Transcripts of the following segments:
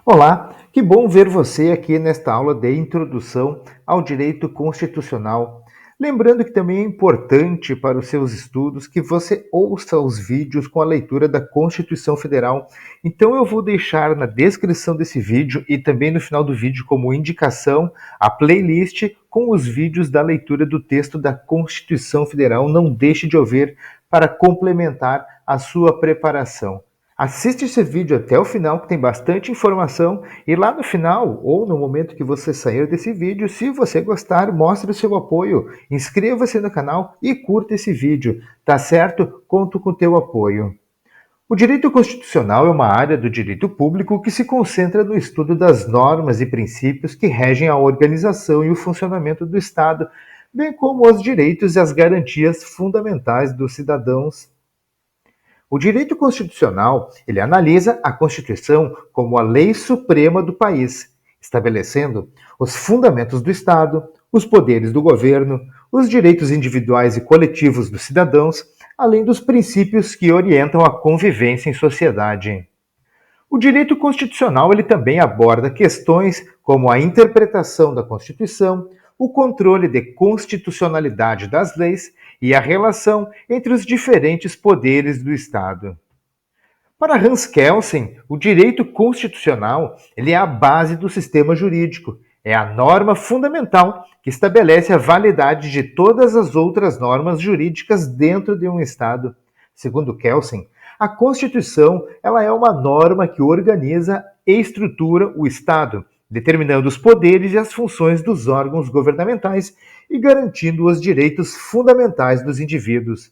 Olá, que bom ver você aqui nesta aula de introdução ao direito constitucional. Lembrando que também é importante para os seus estudos que você ouça os vídeos com a leitura da Constituição Federal. Então eu vou deixar na descrição desse vídeo e também no final do vídeo como indicação a playlist com os vídeos da leitura do texto da Constituição Federal. Não deixe de ouvir para complementar a sua preparação. Assiste esse vídeo até o final, que tem bastante informação, e lá no final, ou no momento que você sair desse vídeo, se você gostar, mostre o seu apoio, inscreva-se no canal e curta esse vídeo, tá certo? Conto com o teu apoio. O direito constitucional é uma área do direito público que se concentra no estudo das normas e princípios que regem a organização e o funcionamento do Estado, bem como os direitos e as garantias fundamentais dos cidadãos. O direito constitucional, ele analisa a Constituição como a lei suprema do país, estabelecendo os fundamentos do Estado, os poderes do governo, os direitos individuais e coletivos dos cidadãos, além dos princípios que orientam a convivência em sociedade. O direito constitucional ele também aborda questões como a interpretação da Constituição, o controle de constitucionalidade das leis e a relação entre os diferentes poderes do Estado. Para Hans Kelsen, o direito constitucional ele é a base do sistema jurídico, é a norma fundamental que estabelece a validade de todas as outras normas jurídicas dentro de um Estado. Segundo Kelsen, a Constituição ela é uma norma que organiza e estrutura o Estado, determinando os poderes e as funções dos órgãos governamentais e garantindo os direitos fundamentais dos indivíduos.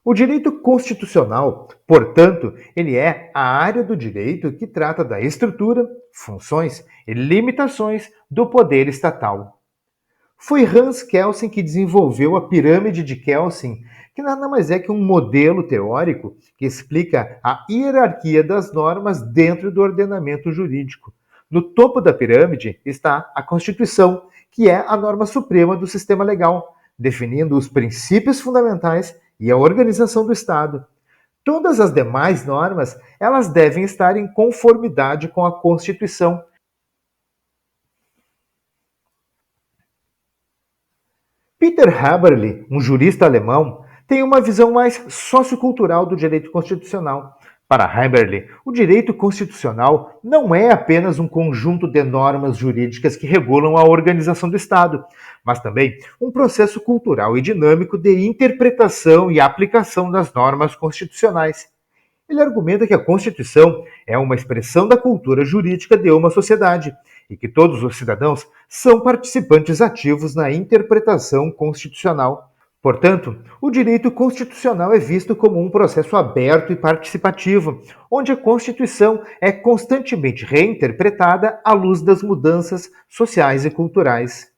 O direito constitucional, portanto, ele é a área do direito que trata da estrutura, funções e limitações do poder estatal. Foi Hans Kelsen que desenvolveu a pirâmide de Kelsen, que nada mais é que um modelo teórico que explica a hierarquia das normas dentro do ordenamento jurídico. No topo da pirâmide está a Constituição, que é a norma suprema do sistema legal, definindo os princípios fundamentais e a organização do Estado. Todas as demais normas, elas devem estar em conformidade com a Constituição. Peter Haberle, um jurista alemão, tem uma visão mais sociocultural do direito constitucional. Para Haberle, o direito constitucional não é apenas um conjunto de normas jurídicas que regulam a organização do Estado, mas também um processo cultural e dinâmico de interpretação e aplicação das normas constitucionais. Ele argumenta que a Constituição é uma expressão da cultura jurídica de uma sociedade e que todos os cidadãos são participantes ativos na interpretação constitucional. Portanto, o direito constitucional é visto como um processo aberto e participativo, onde a Constituição é constantemente reinterpretada à luz das mudanças sociais e culturais.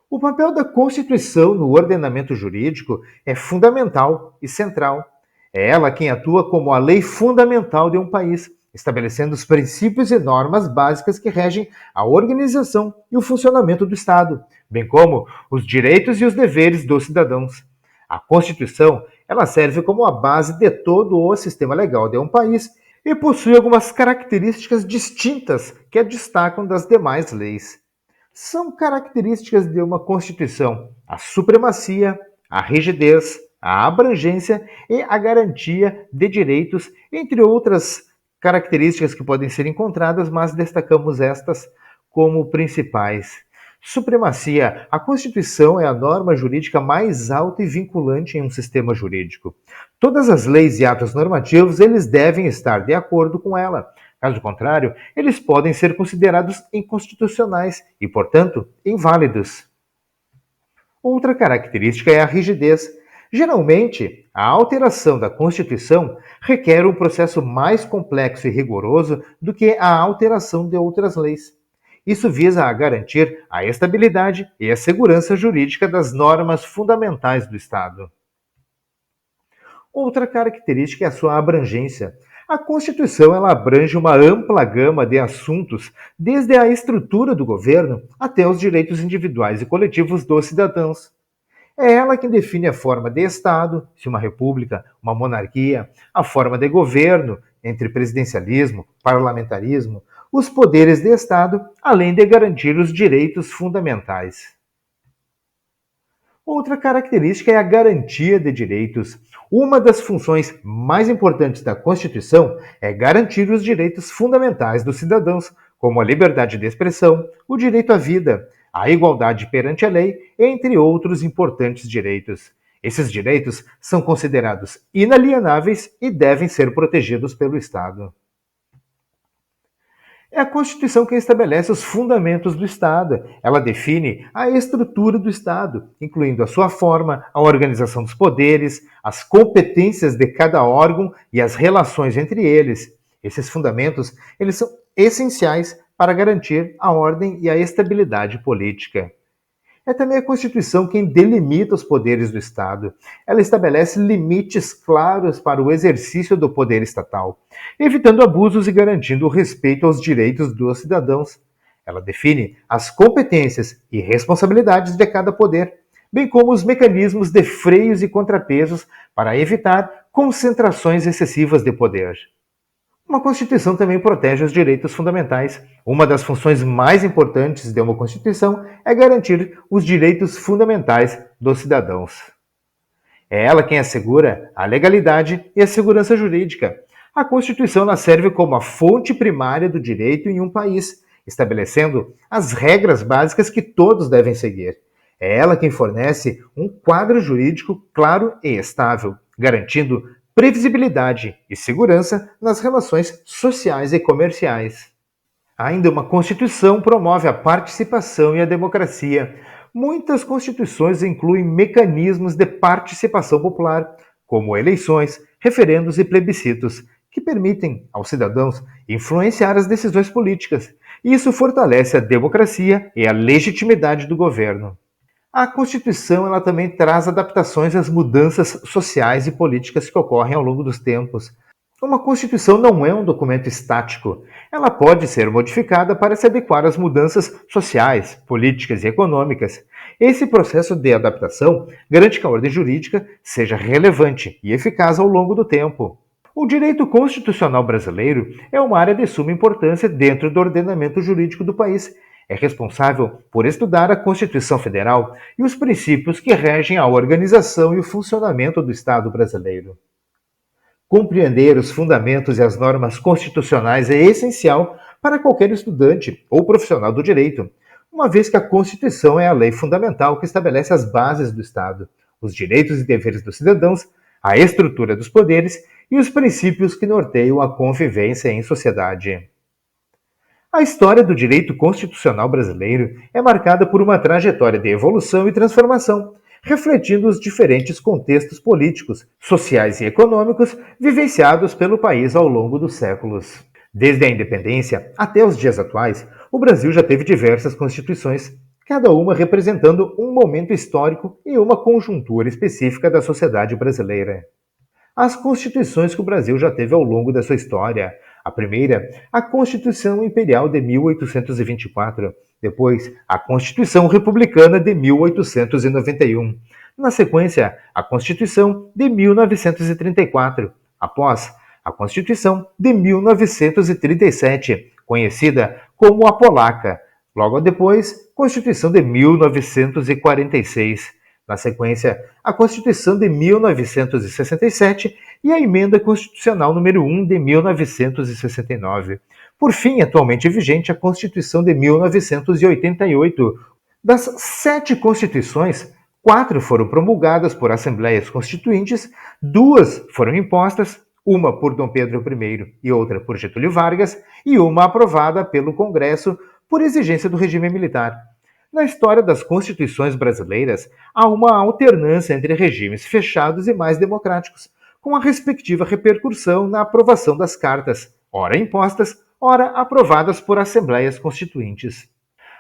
O papel da Constituição no ordenamento jurídico é fundamental e central. É ela quem atua como a lei fundamental de um país, estabelecendo os princípios e normas básicas que regem a organização e o funcionamento do Estado, bem como os direitos e os deveres dos cidadãos. A Constituição, ela serve como a base de todo o sistema legal de um país e possui algumas características distintas que a destacam das demais leis. São características de uma Constituição a supremacia, a rigidez, a abrangência e a garantia de direitos, entre outras características que podem ser encontradas, mas destacamos estas como principais. Supremacia. A Constituição é a norma jurídica mais alta e vinculante em um sistema jurídico. Todas as leis e atos normativos, eles devem estar de acordo com ela. Caso contrário, eles podem ser considerados inconstitucionais e, portanto, inválidos. Outra característica é a rigidez. Geralmente, a alteração da Constituição requer um processo mais complexo e rigoroso do que a alteração de outras leis. Isso visa a garantir a estabilidade e a segurança jurídica das normas fundamentais do Estado. Outra característica é a sua abrangência. A Constituição ela abrange uma ampla gama de assuntos, desde a estrutura do governo até os direitos individuais e coletivos dos cidadãos. É ela quem define a forma de Estado, se uma república, uma monarquia, a forma de governo, entre presidencialismo, parlamentarismo, os poderes do Estado, além de garantir os direitos fundamentais. Outra característica é a garantia de direitos. Uma das funções mais importantes da Constituição é garantir os direitos fundamentais dos cidadãos, como a liberdade de expressão, o direito à vida, a igualdade perante a lei, entre outros importantes direitos. Esses direitos são considerados inalienáveis e devem ser protegidos pelo Estado. É a Constituição que estabelece os fundamentos do Estado. Ela define a estrutura do Estado, incluindo a sua forma, a organização dos poderes, as competências de cada órgão e as relações entre eles. Esses fundamentos, eles são essenciais para garantir a ordem e a estabilidade política. É também a Constituição quem delimita os poderes do Estado. Ela estabelece limites claros para o exercício do poder estatal, evitando abusos e garantindo o respeito aos direitos dos cidadãos. Ela define as competências e responsabilidades de cada poder, bem como os mecanismos de freios e contrapesos para evitar concentrações excessivas de poder. Uma Constituição também protege os direitos fundamentais. Uma das funções mais importantes de uma Constituição é garantir os direitos fundamentais dos cidadãos. É ela quem assegura a legalidade e a segurança jurídica. A Constituição ela serve como a fonte primária do direito em um país, estabelecendo as regras básicas que todos devem seguir. É ela quem fornece um quadro jurídico claro e estável, garantindo previsibilidade e segurança nas relações sociais e comerciais. Ainda uma Constituição promove a participação e a democracia. Muitas constituições incluem mecanismos de participação popular, como eleições, referendos e plebiscitos, que permitem aos cidadãos influenciar as decisões políticas. Isso fortalece a democracia e a legitimidade do governo. A Constituição ela também traz adaptações às mudanças sociais e políticas que ocorrem ao longo dos tempos. Uma Constituição não é um documento estático. Ela pode ser modificada para se adequar às mudanças sociais, políticas e econômicas. Esse processo de adaptação garante que a ordem jurídica seja relevante e eficaz ao longo do tempo. O direito constitucional brasileiro é uma área de suma importância dentro do ordenamento jurídico do país. É responsável por estudar a Constituição Federal e os princípios que regem a organização e o funcionamento do Estado brasileiro. Compreender os fundamentos e as normas constitucionais é essencial para qualquer estudante ou profissional do direito, uma vez que a Constituição é a lei fundamental que estabelece as bases do Estado, os direitos e deveres dos cidadãos, a estrutura dos poderes e os princípios que norteiam a convivência em sociedade. A história do direito constitucional brasileiro é marcada por uma trajetória de evolução e transformação, refletindo os diferentes contextos políticos, sociais e econômicos vivenciados pelo país ao longo dos séculos. Desde a independência até os dias atuais, o Brasil já teve diversas constituições, cada uma representando um momento histórico e uma conjuntura específica da sociedade brasileira. As constituições que o Brasil já teve ao longo da sua história. A primeira, a Constituição Imperial de 1824, depois a Constituição Republicana de 1891, na sequência, a Constituição de 1934, após a Constituição de 1937, conhecida como a Polaca, logo depois, Constituição de 1946, na sequência, a Constituição de 1967 e a Emenda Constitucional número 1 de 1969. Por fim, atualmente vigente, a Constituição de 1988. Das 7 constituições, 4 foram promulgadas por assembleias constituintes, 2 foram impostas, uma por Dom Pedro I e outra por Getúlio Vargas, e uma aprovada pelo Congresso por exigência do regime militar. Na história das constituições brasileiras, há uma alternância entre regimes fechados e mais democráticos, com a respectiva repercussão na aprovação das cartas, ora impostas, ora aprovadas por assembleias constituintes.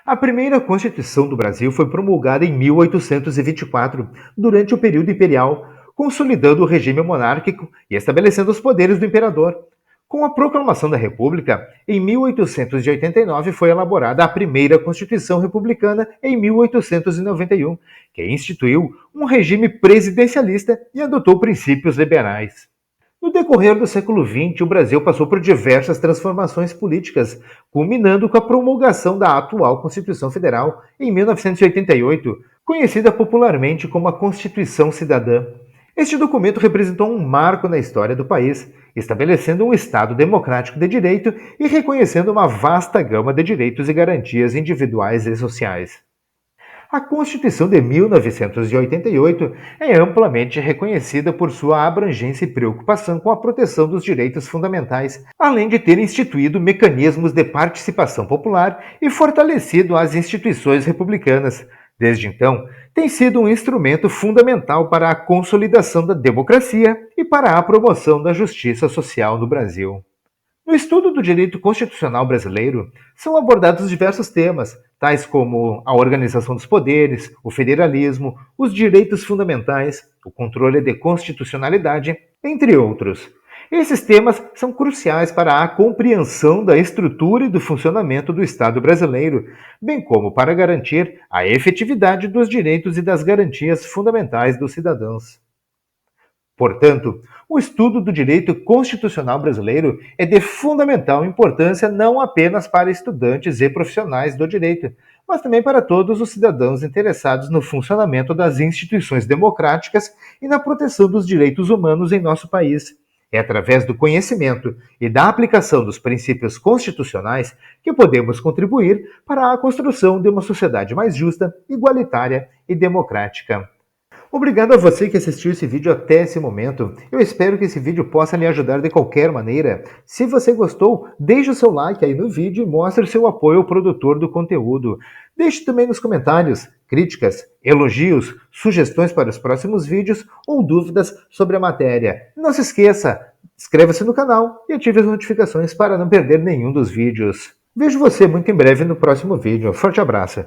A primeira Constituição do Brasil foi promulgada em 1824, durante o período imperial, consolidando o regime monárquico e estabelecendo os poderes do imperador. Com a proclamação da República, em 1889 foi elaborada a primeira Constituição Republicana em 1891, que instituiu um regime presidencialista e adotou princípios liberais. No decorrer do século XX, o Brasil passou por diversas transformações políticas, culminando com a promulgação da atual Constituição Federal em 1988, conhecida popularmente como a Constituição Cidadã. Este documento representou um marco na história do país, estabelecendo um Estado democrático de direito e reconhecendo uma vasta gama de direitos e garantias individuais e sociais. A Constituição de 1988 é amplamente reconhecida por sua abrangência e preocupação com a proteção dos direitos fundamentais, além de ter instituído mecanismos de participação popular e fortalecido as instituições republicanas. Desde então, tem sido um instrumento fundamental para a consolidação da democracia e para a promoção da justiça social no Brasil. No estudo do direito constitucional brasileiro, são abordados diversos temas, tais como a organização dos poderes, o federalismo, os direitos fundamentais, o controle de constitucionalidade, entre outros. Esses temas são cruciais para a compreensão da estrutura e do funcionamento do Estado brasileiro, bem como para garantir a efetividade dos direitos e das garantias fundamentais dos cidadãos. Portanto, o estudo do direito constitucional brasileiro é de fundamental importância não apenas para estudantes e profissionais do direito, mas também para todos os cidadãos interessados no funcionamento das instituições democráticas e na proteção dos direitos humanos em nosso país. É através do conhecimento e da aplicação dos princípios constitucionais que podemos contribuir para a construção de uma sociedade mais justa, igualitária e democrática. Obrigado a você que assistiu esse vídeo até esse momento. Eu espero que esse vídeo possa lhe ajudar de qualquer maneira. Se você gostou, deixe o seu like aí no vídeo e mostre o seu apoio ao produtor do conteúdo. Deixe também nos comentários críticas, elogios, sugestões para os próximos vídeos ou dúvidas sobre a matéria. Não se esqueça, inscreva-se no canal e ative as notificações para não perder nenhum dos vídeos. Vejo você muito em breve no próximo vídeo. Forte abraço!